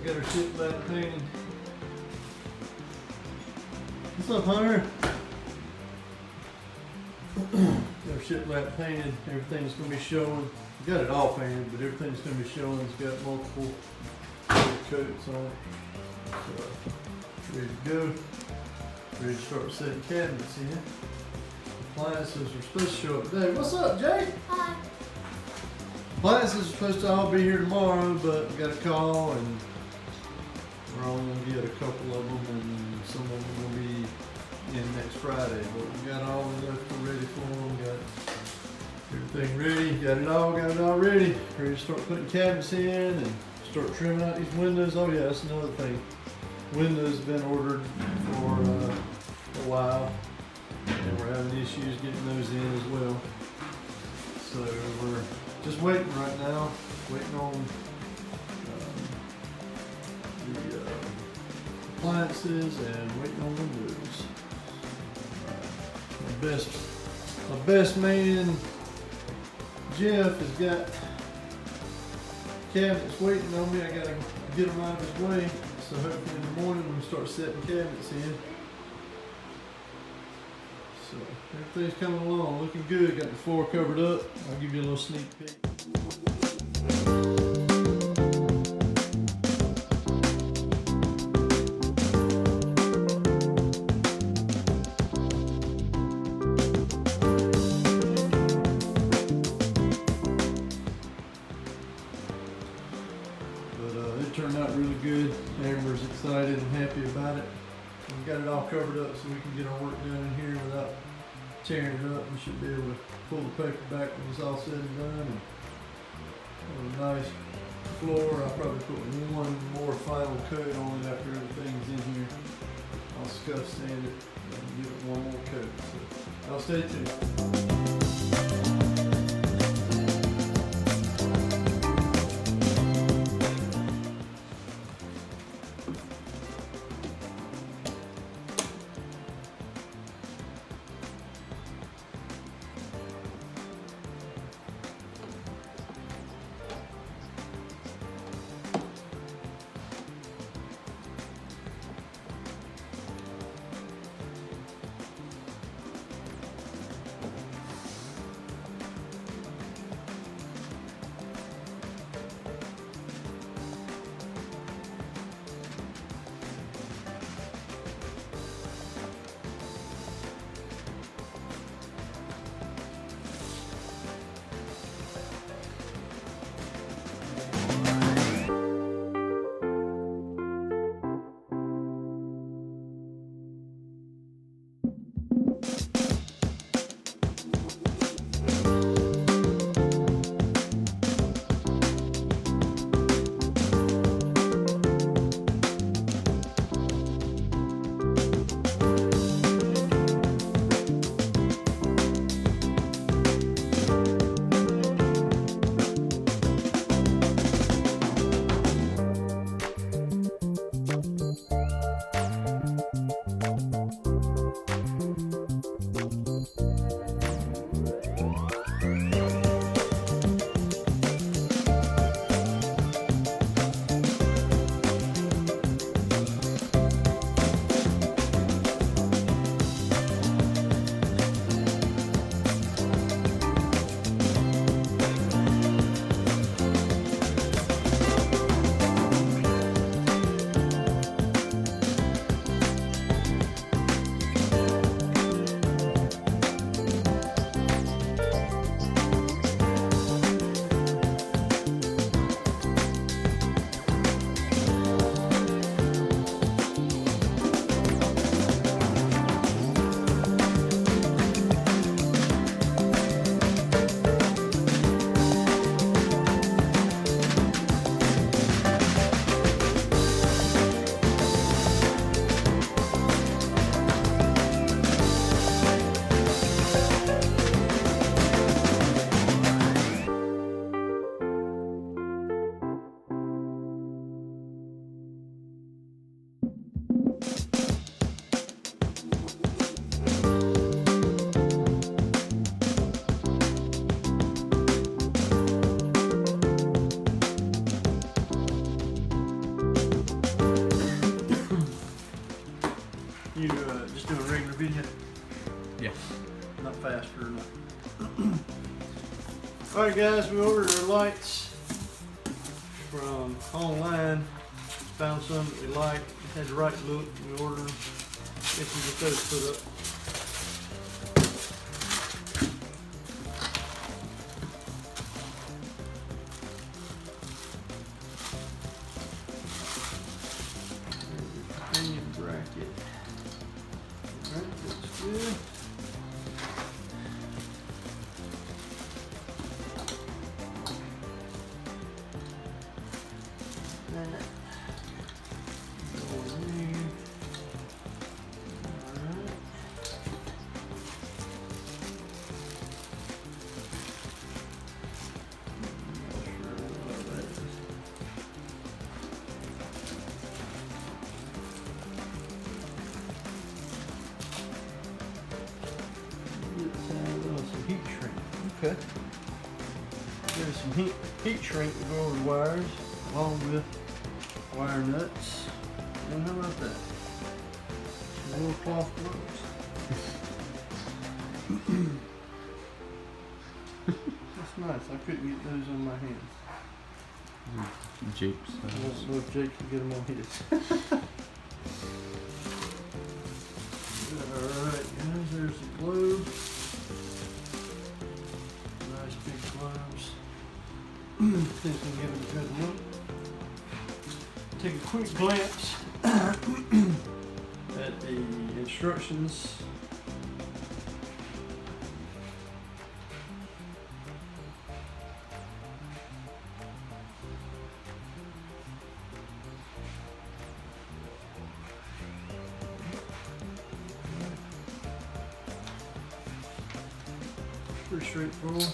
Got our shit back painted. What's up, Hunter? Got our shit lap painted. Everything's gonna be showing. We got it all painted, but everything's gonna be showing. It's got multiple coats on it. So, ready to go. Ready to start setting cabinets in. Appliances are supposed to show up today. What's up, Jake? Hi. Appliances are supposed to all be here tomorrow, but we got a call and we're only going to get a couple of them, and some of them will be in next Friday. But we got all the electrical ready for them. Got everything ready. Got it all ready. Ready to start putting cabinets in and start trimming out these windows. Oh yeah, that's another thing. Windows have been ordered for a while, and we're having issues getting those in as well. So we're just waiting right now. Waiting on the appliances and waiting on windows. My best man Jeff has got cabinets waiting on me. I gotta get them out of his way. So hopefully in the morning we can start setting cabinets in. So everything's coming along, looking good. Got the floor covered up. I'll give you a little sneak peek. It turned out really good. Amber's excited and happy about it. We got it all covered up so we can get our work done in here without tearing it up. We should be able to pull the paper back when it's all said and done. And have a nice floor. I'll probably put one more final coat on it after everything's in here. I'll scuff sand it and give it one more coat. So I'll stay tuned. Alright guys, we ordered our lights from online. Found some that we liked, had the right look, we ordered them. Guess we get those put up. Companion bracket. Alright, looks good. That. Go in there. Alright. Not sure what that is. Some heat shrink. Okay. There's some heat shrink to go over the wires, along with wire nuts. And how about that? Some little cloth gloves. That's nice. I couldn't get those on my hands. Jake's. I don't know if Jake can get them on his. Alright guys, there's the globe. Nice big globes. Think we can give it a good look. Take a quick glance at the instructions. Pretty straightforward.